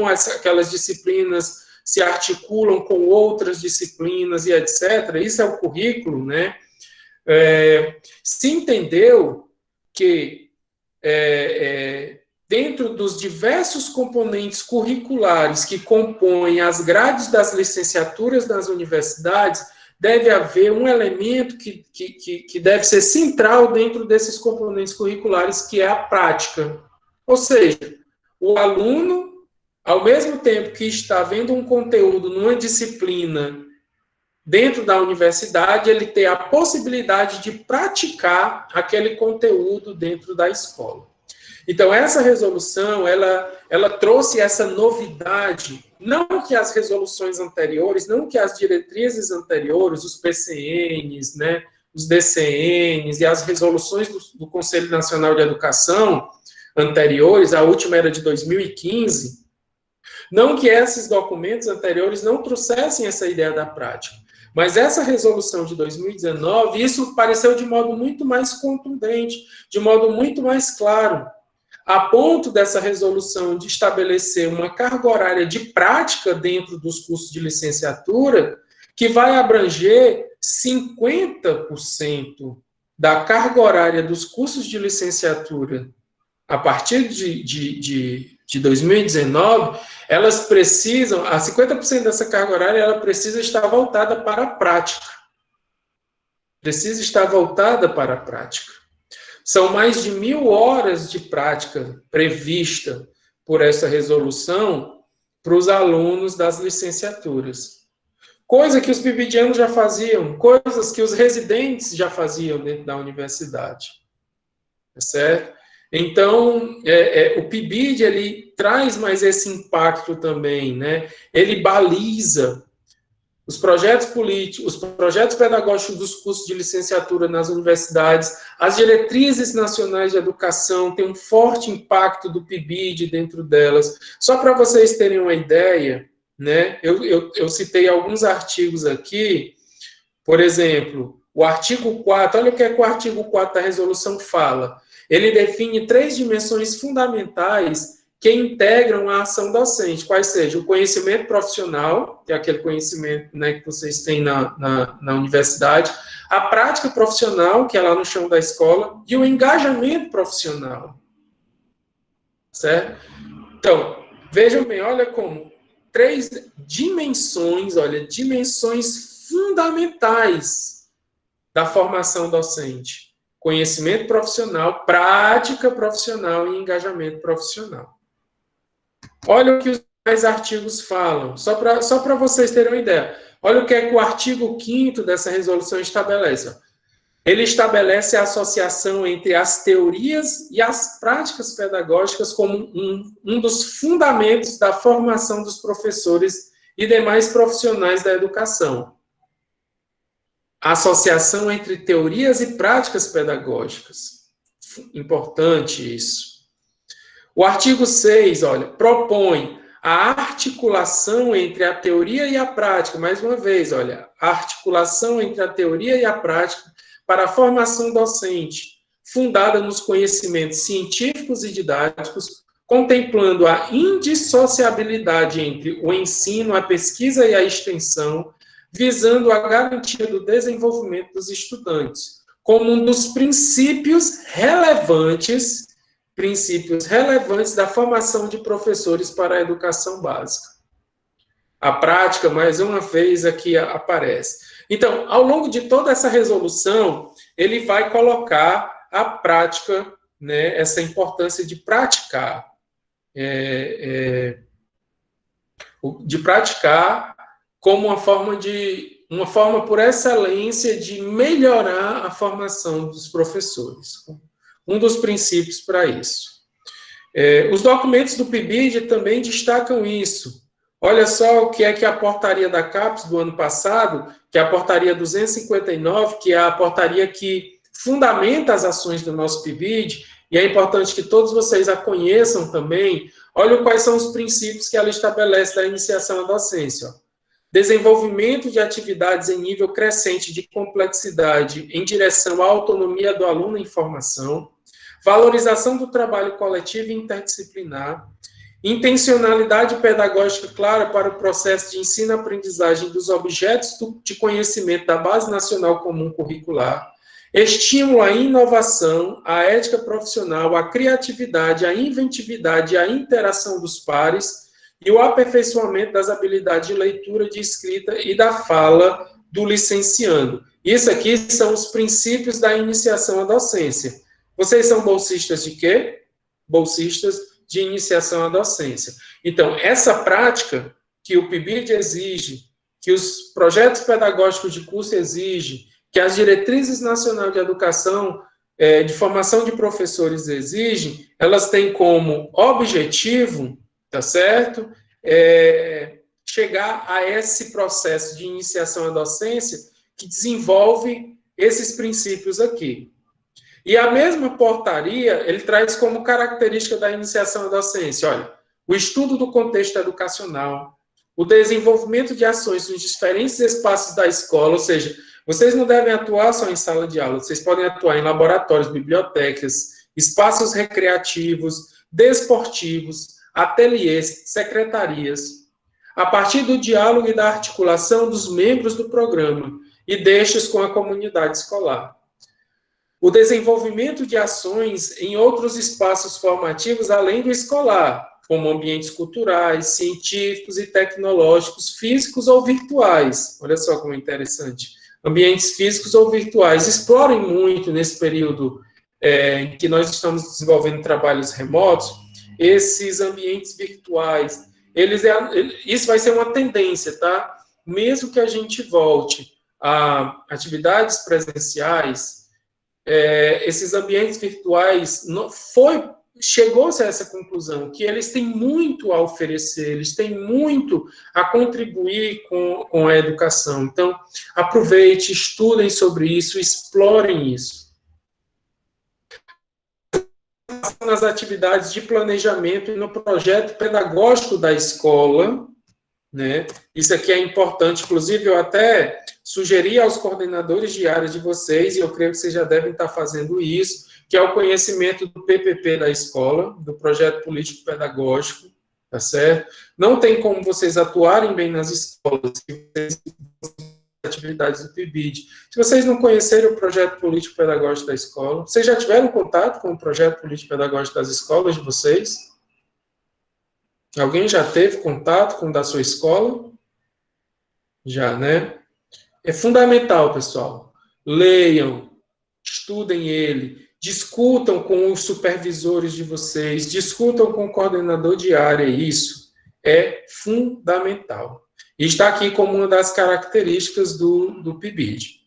aquelas disciplinas se articulam com outras disciplinas e etc. Isso é o currículo, né? Se entendeu que dentro dos diversos componentes curriculares que compõem as grades das licenciaturas das universidades, deve haver um elemento que deve ser central dentro desses componentes curriculares, que é a prática. Ou seja, o aluno, ao mesmo tempo que está vendo um conteúdo numa disciplina dentro da universidade, ele tem a possibilidade de praticar aquele conteúdo dentro da escola. Então, essa resolução, ela trouxe essa novidade, não que as resoluções anteriores, não que as diretrizes anteriores, os PCNs, né, os DCNs e as resoluções do Conselho Nacional de Educação anteriores, a última era de 2015, não que esses documentos anteriores não trouxessem essa ideia da prática, mas essa resolução de 2019, isso pareceu de modo muito mais contundente, de modo muito mais claro, a ponto dessa resolução de estabelecer uma carga horária de prática dentro dos cursos de licenciatura, que vai abranger 50% da carga horária dos cursos de licenciatura a partir de 2019, elas precisam, a 50% dessa carga horária, ela precisa estar voltada para a prática. Precisa estar voltada para a prática. São mais de 1.000 horas de prática prevista por essa resolução para os alunos das licenciaturas. Coisa que os pibidianos já faziam, coisas que os residentes já faziam dentro da universidade. Certo? Então, o PIBID, ele traz mais esse impacto também, né? Ele baliza os projetos políticos, os projetos pedagógicos dos cursos de licenciatura nas universidades, as diretrizes nacionais de educação têm um forte impacto do PIBID dentro delas. Só para vocês terem uma ideia, né? Eu citei alguns artigos aqui, por exemplo, o artigo 4, olha o que o artigo 4 da resolução fala. Ele define 3 dimensões fundamentais que integram a ação docente, quais sejam o conhecimento profissional, que é aquele conhecimento, né, que vocês têm na universidade, a prática profissional, que é lá no chão da escola, e o engajamento profissional. Certo? Então, vejam bem, olha como 3 dimensões, olha, dimensões fundamentais da formação docente. Conhecimento profissional, prática profissional e engajamento profissional. Olha o que os demais artigos falam, só para vocês terem uma ideia. Olha o que o artigo 5º dessa resolução estabelece. Ele estabelece a associação entre as teorias e as práticas pedagógicas como um dos fundamentos da formação dos professores e demais profissionais da educação. A associação entre teorias e práticas pedagógicas. Importante isso. O artigo 6, olha, propõe a articulação entre a teoria e a prática. Mais uma vez, olha, a articulação entre a teoria e a prática para a formação docente, fundada nos conhecimentos científicos e didáticos, contemplando a indissociabilidade entre o ensino, a pesquisa e a extensão, visando a garantia do desenvolvimento dos estudantes, como um dos princípios relevantes da formação de professores para a educação básica. A prática, mais uma vez, aqui aparece. Então, ao longo de toda essa resolução, ele vai colocar a prática, né, essa importância de praticar, como uma forma por excelência de melhorar a formação dos professores. Um dos princípios para isso. Os documentos do PIBID também destacam isso. Olha só o que é que a portaria da CAPES do ano passado, que é a portaria 259, que é a portaria que fundamenta as ações do nosso PIBID, e é importante que todos vocês a conheçam também. Olha quais são os princípios que ela estabelece da iniciação à docência. Desenvolvimento de atividades em nível crescente de complexidade em direção à autonomia do aluno em formação, valorização do trabalho coletivo e interdisciplinar, Intencionalidade pedagógica clara para o processo de ensino-aprendizagem dos objetos de conhecimento da Base Nacional Comum Curricular. Estímulo à inovação, à ética profissional, à criatividade, à inventividade e à interação dos pares e o aperfeiçoamento das habilidades de leitura, de escrita e da fala do licenciando. Isso aqui são os princípios da iniciação à docência. Vocês são bolsistas de quê? Bolsistas de iniciação à docência. Então, essa prática que o PIBID exige, que os projetos pedagógicos de curso exigem, que as diretrizes nacionais de educação, de formação de professores exigem, elas têm como objetivo, tá certo? Chegar a esse processo de iniciação à docência que desenvolve esses princípios aqui. E a mesma portaria, ele traz como característica da iniciação à docência, olha, o estudo do contexto educacional, o desenvolvimento de ações nos diferentes espaços da escola, ou seja, vocês não devem atuar só em sala de aula, vocês podem atuar em laboratórios, bibliotecas, espaços recreativos, desportivos, ateliês, secretarias, a partir do diálogo e da articulação dos membros do programa e destes com a comunidade escolar. O desenvolvimento de ações em outros espaços formativos além do escolar, como ambientes culturais, científicos e tecnológicos, físicos ou virtuais. Olha só como é interessante. Ambientes físicos ou virtuais. Explorem muito nesse período em que nós estamos desenvolvendo trabalhos remotos, esses ambientes virtuais. Isso vai ser uma tendência, tá? Mesmo que a gente volte a atividades presenciais, esses ambientes virtuais chegou-se a essa conclusão, que eles têm muito a oferecer, eles têm muito a contribuir com a educação. Então, aproveite, estudem sobre isso, explorem isso. Nas atividades de planejamento e no projeto pedagógico da escola, né? Isso aqui é importante, inclusive eu até sugeri aos coordenadores de área de vocês, e eu creio que vocês já devem estar fazendo isso, que é o conhecimento do PPP da escola, do projeto político pedagógico, tá certo? Não tem como vocês atuarem bem nas escolas, atividades do PIBID. Se vocês não conhecerem o projeto político pedagógico da escola, vocês já tiveram contato com o projeto político pedagógico das escolas de vocês? Alguém já teve contato com o da sua escola? Já, né? É fundamental, pessoal. Leiam, estudem ele, discutam com os supervisores de vocês, discutam com o coordenador de área, isso é fundamental. E está aqui como uma das características do PIBID.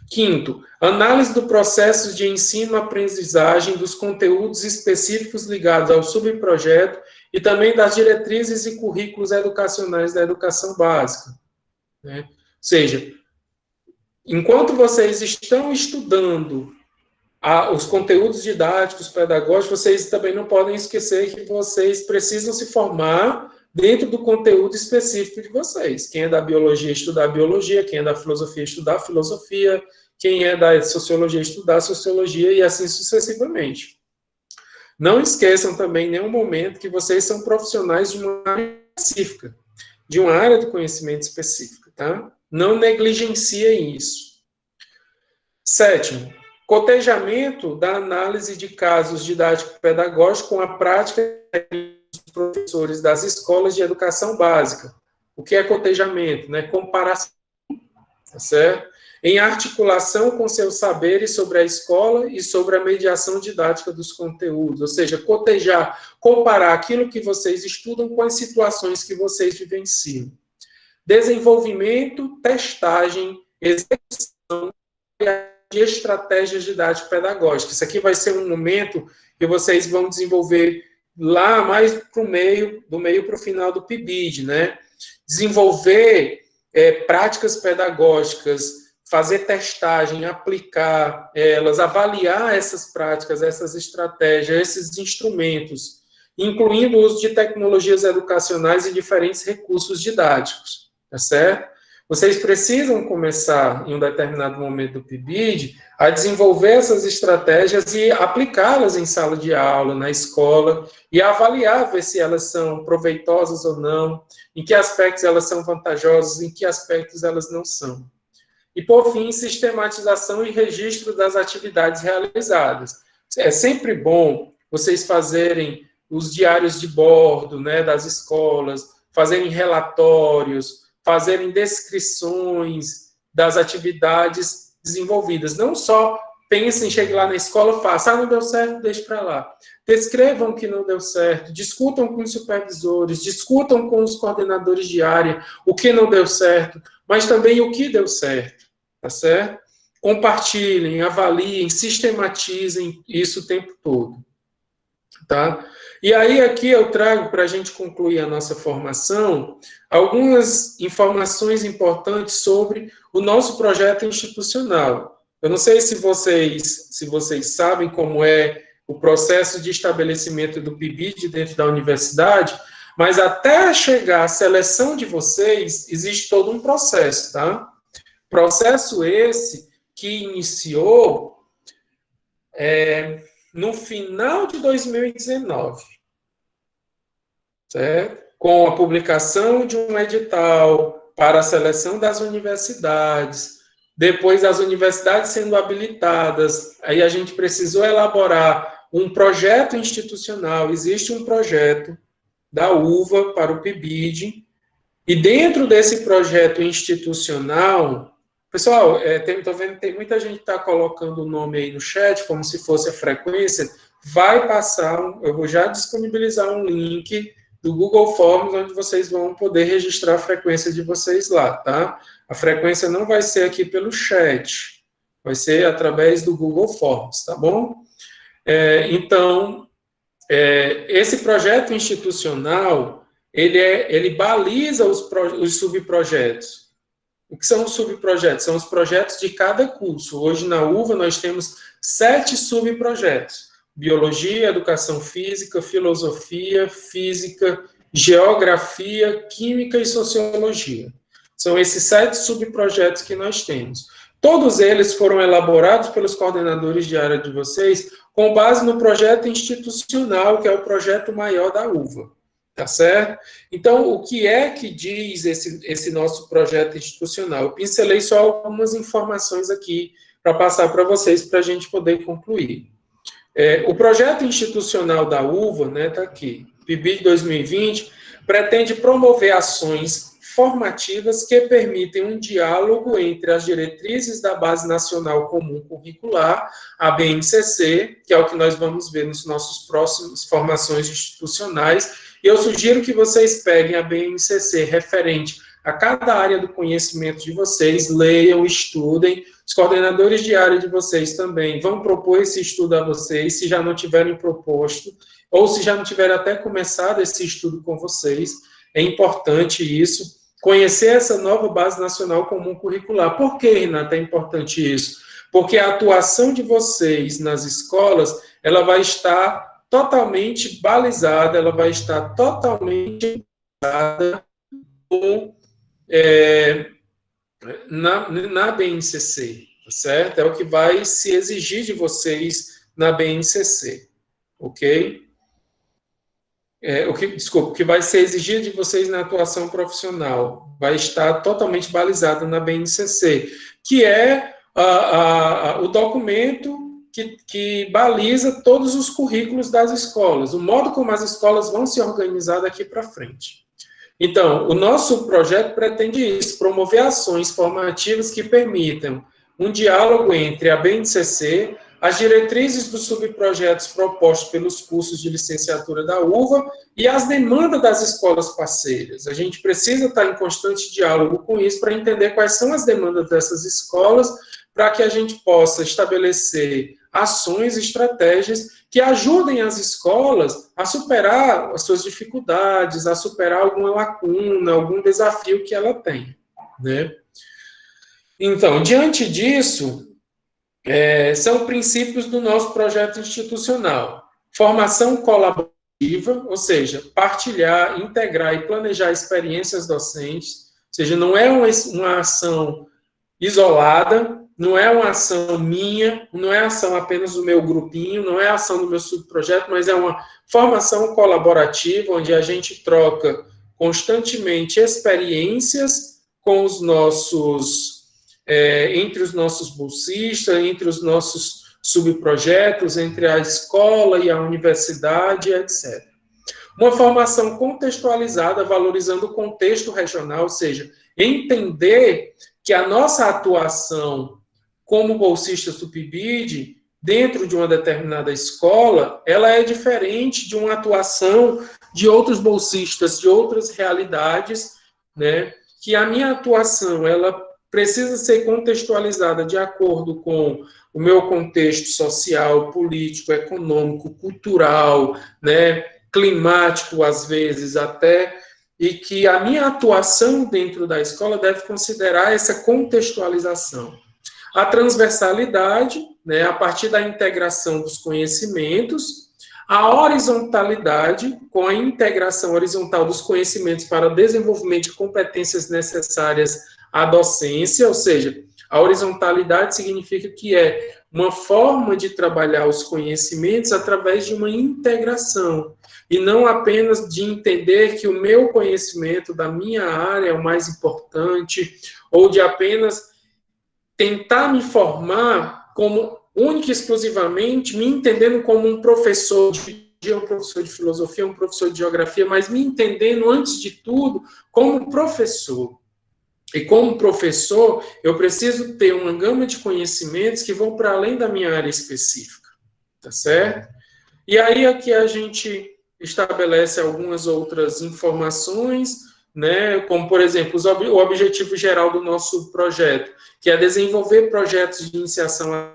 Quinto, análise do processo de ensino-aprendizagem dos conteúdos específicos ligados ao subprojeto e também das diretrizes e currículos educacionais da educação básica, né? Ou seja, enquanto vocês estão estudando os conteúdos didáticos, pedagógicos, vocês também não podem esquecer que vocês precisam se formar dentro do conteúdo específico de vocês. Quem é da biologia, estudar biologia. Quem é da filosofia, estudar filosofia. Quem é da sociologia, estudar sociologia, e assim sucessivamente. Não esqueçam também, em nenhum momento, que vocês são profissionais de uma área específica, de uma área de conhecimento específica, tá? Não negligenciem isso. Sétimo, cotejamento da análise de casos didático-pedagógicos com a prática dos professores das escolas de educação básica. O que é cotejamento? Né? Comparação, tá certo? Em articulação com seus saberes sobre a escola e sobre a mediação didática dos conteúdos, ou seja, cotejar, comparar aquilo que vocês estudam com as situações que vocês vivenciam. Desenvolvimento, testagem, execução de estratégias didático-pedagógicas. Isso aqui vai ser um momento que vocês vão desenvolver lá mais para o meio, do meio para o final do PIBID, né? Desenvolver práticas pedagógicas, fazer testagem, aplicar elas, avaliar essas práticas, essas estratégias, esses instrumentos, incluindo o uso de tecnologias educacionais e diferentes recursos didáticos, tá certo? vocês precisam começar, em um determinado momento do PIBID, a desenvolver essas estratégias e aplicá-las em sala de aula, na escola, e avaliar, ver se elas são proveitosas ou não, em que aspectos elas são vantajosas, em que aspectos elas não são. E, por fim, sistematização e registro das atividades realizadas. É sempre bom vocês fazerem os diários de bordo, né, das escolas, fazerem relatórios, fazerem descrições das atividades desenvolvidas. Não só pensem, cheguem lá na escola, façam, não deu certo, deixe para lá. Descrevam o que não deu certo, discutam com os supervisores, discutam com os coordenadores de área o que não deu certo, mas também o que deu certo, tá certo? Compartilhem, avaliem, sistematizem isso o tempo todo, tá? E aí aqui eu trago, para a gente concluir a nossa formação, algumas informações importantes sobre o nosso projeto institucional. Eu não sei se vocês sabem como é o processo de estabelecimento do PIBID dentro da universidade, mas até chegar à seleção de vocês, existe todo um processo, tá? Processo esse que iniciou no final de 2019, certo? Com a publicação de um edital para a seleção das universidades, depois as universidades sendo habilitadas, aí a gente precisou elaborar um projeto institucional, existe um projeto da UVA para o PIBID, e dentro desse projeto institucional, pessoal, estou vendo que tem muita gente que está colocando o nome aí no chat, como se fosse a frequência, vai passar, eu vou já disponibilizar um link do Google Forms, onde vocês vão poder registrar a frequência de vocês lá, tá? A frequência não vai ser aqui pelo chat, vai ser através do Google Forms, tá bom? Então, esse projeto institucional, ele baliza os subprojetos. O que são os subprojetos? São os projetos de cada curso. Hoje, na UVA, nós temos 7 subprojetos. Biologia, Educação Física, Filosofia, Física, Geografia, Química e Sociologia. São esses 7 subprojetos que nós temos. Todos eles foram elaborados pelos coordenadores de área de vocês com base no projeto institucional, que é o projeto maior da UVA. Tá certo? Então, o que é que diz esse nosso projeto institucional? Eu pincelei só algumas informações aqui para passar para vocês, para a gente poder concluir. O projeto institucional da UVA, né, está aqui, PIBID 2020, pretende promover ações formativas que permitem um diálogo entre as diretrizes da Base Nacional Comum Curricular, a BNCC, que é o que nós vamos ver nos nossos próximos formações institucionais. E eu sugiro que vocês peguem a BNCC referente a cada área do conhecimento de vocês, leiam, estudem. Os coordenadores de área de vocês também vão propor esse estudo a vocês, se já não tiverem proposto, ou se já não tiverem até começado esse estudo com vocês. É importante isso. Conhecer essa nova Base Nacional Comum Curricular. Por que, Renata, é importante isso? Porque a atuação de vocês nas escolas, ela vai estar totalmente balizada, ela vai estar totalmente balizada na BNCC, tá certo? É o que vai se exigir de vocês na BNCC, ok? O que vai ser exigido de vocês na atuação profissional vai estar totalmente balizado na BNCC, que é o documento que baliza todos os currículos das escolas, o modo como as escolas vão se organizar daqui para frente. Então, o nosso projeto pretende isso, promover ações formativas que permitam um diálogo entre a BNCC, as diretrizes dos subprojetos propostos pelos cursos de licenciatura da UVA e as demandas das escolas parceiras. A gente precisa estar em constante diálogo com isso para entender quais são as demandas dessas escolas, para que a gente possa estabelecer ações e estratégias que ajudem as escolas a superar as suas dificuldades, a superar alguma lacuna, algum desafio que ela tem, né? Então, diante disso, são princípios do nosso projeto institucional. Formação colaborativa, ou seja, partilhar, integrar e planejar experiências docentes. seja, não é uma ação isolada, não é uma ação minha, não é ação apenas do meu grupinho, não é ação do meu subprojeto, mas é uma formação colaborativa, onde a gente troca constantemente experiências com os nossos, entre os nossos bolsistas, entre os nossos subprojetos, entre a escola e a universidade, etc. Uma formação contextualizada, valorizando o contexto regional, ou seja, entender que a nossa atuação como bolsistas do PIBID, dentro de uma determinada escola, ela é diferente de uma atuação de outros bolsistas, de outras realidades, né? Que a minha atuação, ela precisa ser contextualizada de acordo com o meu contexto social, político, econômico, cultural, né? Climático, às vezes, até, e que a minha atuação dentro da escola deve considerar essa contextualização. A transversalidade, né, a partir da integração dos conhecimentos, a horizontalidade, com a integração horizontal dos conhecimentos para o desenvolvimento de competências necessárias à docência, ou seja, a horizontalidade significa que é uma forma de trabalhar os conhecimentos através de uma integração, e não apenas de entender que o meu conhecimento da minha área é o mais importante, ou de apenas tentar me formar como única e exclusivamente, me entendendo como um professor de filosofia, um professor de geografia, mas me entendendo, antes de tudo, como professor. E como professor, eu preciso ter uma gama de conhecimentos que vão para além da minha área específica, tá certo? E aí aqui a gente estabelece algumas outras informações, né, como, por exemplo, o objetivo geral do nosso projeto, que é desenvolver projetos de iniciação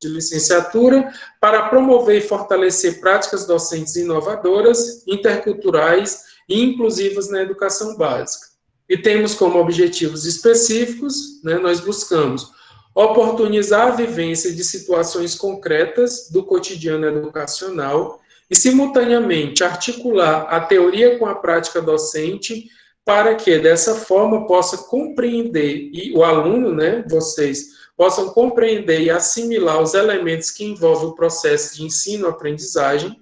de licenciatura para promover e fortalecer práticas docentes inovadoras, interculturais e inclusivas na educação básica. E temos como objetivos específicos, né, nós buscamos oportunizar a vivência de situações concretas do cotidiano educacional e, simultaneamente, articular a teoria com a prática docente para que, dessa forma, possa compreender, e o aluno, né, vocês, possam compreender e assimilar os elementos que envolvem o processo de ensino-aprendizagem,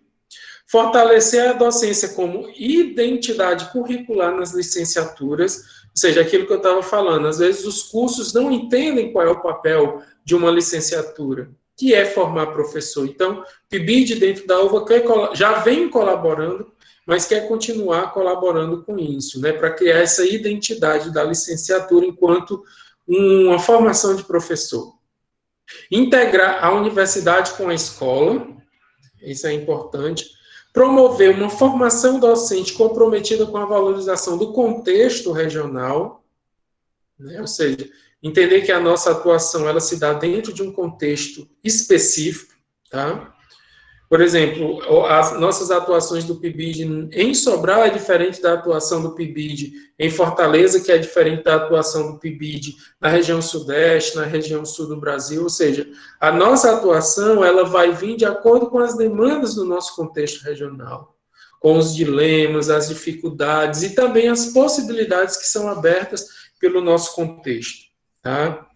fortalecer a docência como identidade curricular nas licenciaturas, ou seja, aquilo que eu estava falando, às vezes os cursos não entendem qual é o papel de uma licenciatura, que é formar professor. Então, o PIBID dentro da UVA já vem colaborando, mas quer continuar colaborando com isso, né, para criar essa identidade da licenciatura enquanto uma formação de professor. Integrar a universidade com a escola, isso é importante. Promover uma formação docente comprometida com a valorização do contexto regional, né? Ou seja, entender que a nossa atuação ela se dá dentro de um contexto específico, tá? Por exemplo, as nossas atuações do PIBID em Sobral é diferente da atuação do PIBID em Fortaleza, que é diferente da atuação do PIBID na região sudeste, na região sul do Brasil, ou seja, a nossa atuação ela vai vir de acordo com as demandas do nosso contexto regional, com os dilemas, as dificuldades e também as possibilidades que são abertas pelo nosso contexto. Tá?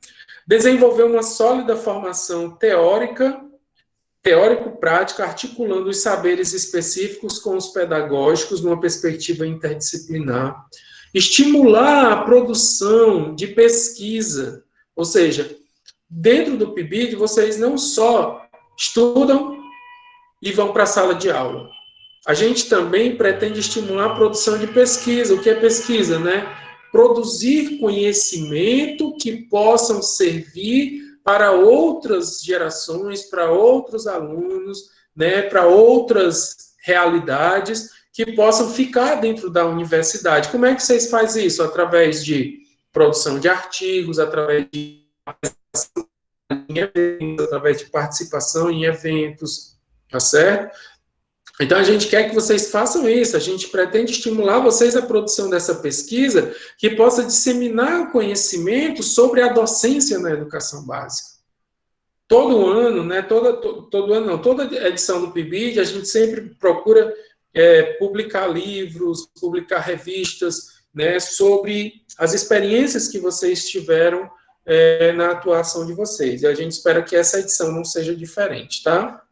Desenvolver uma sólida formação teórico-prática, articulando os saberes específicos com os pedagógicos numa perspectiva interdisciplinar. Estimular a produção de pesquisa, ou seja, dentro do PIBID, vocês não só estudam e vão para a sala de aula. A gente também pretende estimular a produção de pesquisa. O que é pesquisa, né? Produzir conhecimento que possam servir para outras gerações, para outros alunos, né, para outras realidades que possam ficar dentro da universidade. Como é que vocês fazem isso? Através de produção de artigos, através de participação em eventos, tá certo? Então, a gente quer que vocês façam isso, a gente pretende estimular vocês a produção dessa pesquisa que possa disseminar o conhecimento sobre a docência na educação básica. Todo ano, né, toda edição do PIBID, a gente sempre procura publicar livros, publicar revistas, né, sobre as experiências que vocês tiveram na atuação de vocês. E a gente espera que essa edição não seja diferente, tá?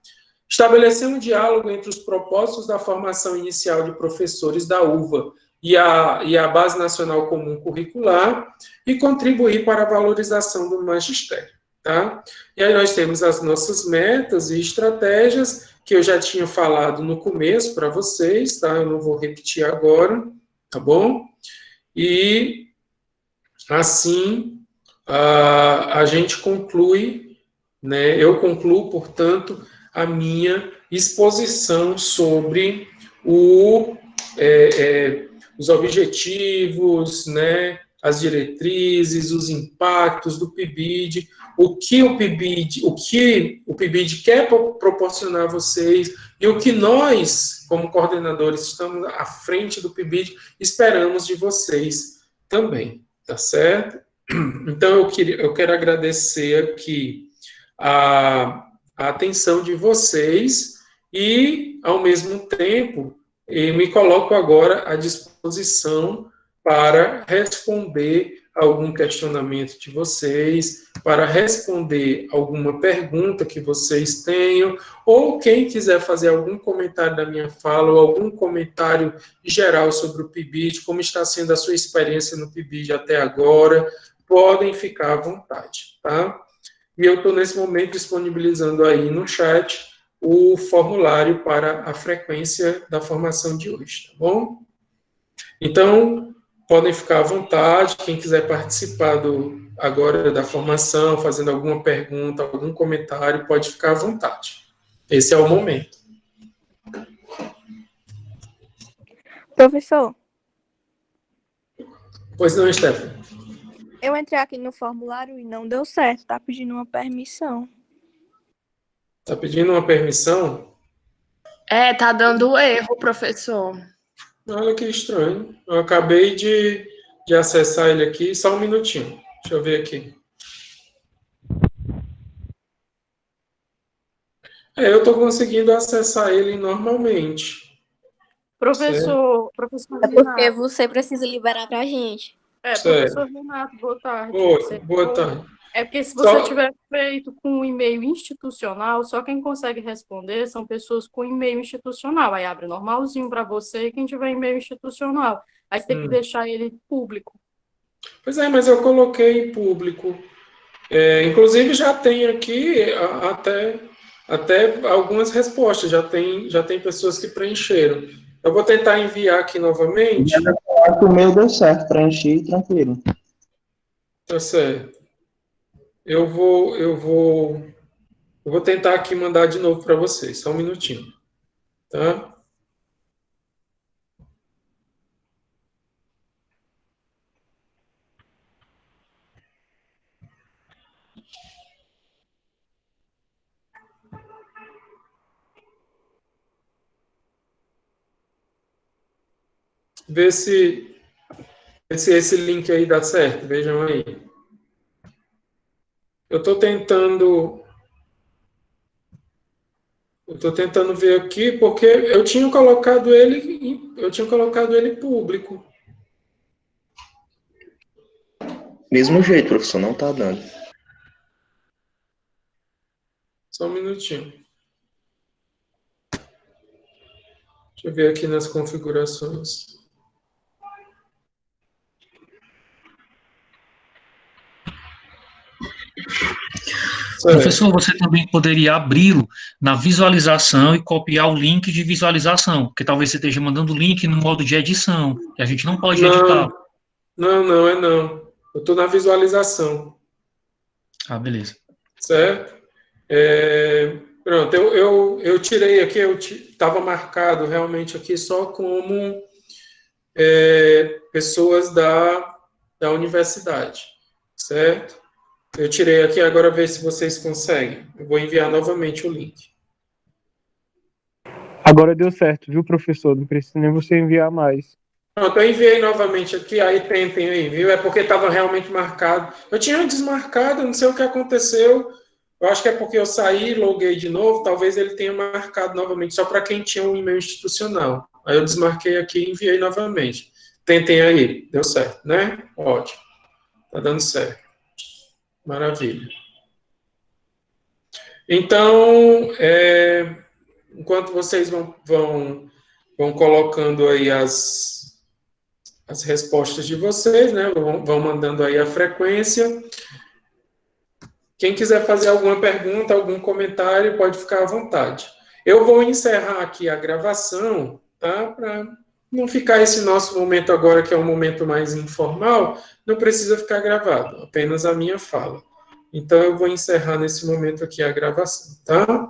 Estabelecer um diálogo entre os propósitos da formação inicial de professores da UVA e a Base Nacional Comum Curricular e contribuir para a valorização do magistério, tá? E aí nós temos as nossas metas e estratégias, que eu já tinha falado no começo para vocês, tá? Eu não vou repetir agora, tá bom? E assim a gente conclui, né? Eu concluo, portanto, a minha exposição sobre os objetivos, né, as diretrizes, os impactos do PIBID, o que o PIBID quer proporcionar a vocês e o que nós, como coordenadores, estamos à frente do PIBID, esperamos de vocês também, tá certo? Então, eu quero agradecer aqui a atenção de vocês e, ao mesmo tempo, me coloco agora à disposição para responder algum questionamento de vocês, para responder alguma pergunta que vocês tenham, ou quem quiser fazer algum comentário da minha fala, ou algum comentário geral sobre o PIBID, como está sendo a sua experiência no PIBID até agora, podem ficar à vontade, tá? E eu estou, nesse momento, disponibilizando aí no chat o formulário para a frequência da formação de hoje, tá bom? Então, podem ficar à vontade, quem quiser participar agora da formação, fazendo alguma pergunta, algum comentário, pode ficar à vontade. Esse é o momento. Professor? Pois não, Stephanie? Eu entrei aqui no formulário e não deu certo, tá pedindo uma permissão. Tá pedindo uma permissão? Tá dando erro, professor. Olha que estranho. Eu acabei de acessar ele aqui, só um minutinho. Deixa eu ver aqui. Eu estou conseguindo acessar ele normalmente. Professor É porque você precisa liberar pra gente. Professor Renato, boa tarde. Boa tarde. É porque se você tiver feito com um e-mail institucional, só quem consegue responder são pessoas com e-mail institucional. Aí abre normalzinho para você e quem tiver e-mail institucional. Aí você tem que deixar ele público. Pois é, mas eu coloquei público. Inclusive já tem aqui até algumas respostas, já tem pessoas que preencheram. Eu vou tentar enviar aqui novamente. O meu deu certo, preenchi tranquilo. Tá certo. Eu vou tentar aqui mandar de novo para vocês, só um minutinho. Tá? Vê se esse link aí dá certo, vejam aí. Eu estou tentando ver aqui, porque eu tinha colocado ele público. Mesmo jeito, professor, não está dando. Só um minutinho. Deixa eu ver aqui nas configurações. Professor, você também poderia abri-lo na visualização e copiar o link de visualização, porque talvez você esteja mandando o link no modo de edição, e a gente não pode editar. Não. Eu estou na visualização. Ah, beleza. Certo? Pronto, eu tirei aqui, eu estava marcado realmente aqui só como pessoas da universidade, certo? Eu tirei aqui, agora ver se vocês conseguem. Eu vou enviar novamente o link. Agora deu certo, viu, professor? Não precisa nem você enviar mais. Pronto, eu enviei novamente aqui, aí tentem aí, viu? É porque estava realmente marcado. Eu tinha desmarcado, não sei o que aconteceu. Eu acho que é porque eu saí, loguei de novo, talvez ele tenha marcado novamente, só para quem tinha um e-mail institucional. Aí eu desmarquei aqui e enviei novamente. Tentem aí. Deu certo, né? Ótimo. Tá dando certo. Maravilha. Então, enquanto vocês vão colocando aí as respostas de vocês, né? Vão mandando aí a frequência. Quem quiser fazer alguma pergunta, algum comentário, pode ficar à vontade. Eu vou encerrar aqui a gravação, tá? Para não ficar esse nosso momento agora, que é um momento mais informal, não precisa ficar gravado, apenas a minha fala. Então, eu vou encerrar nesse momento aqui a gravação, tá?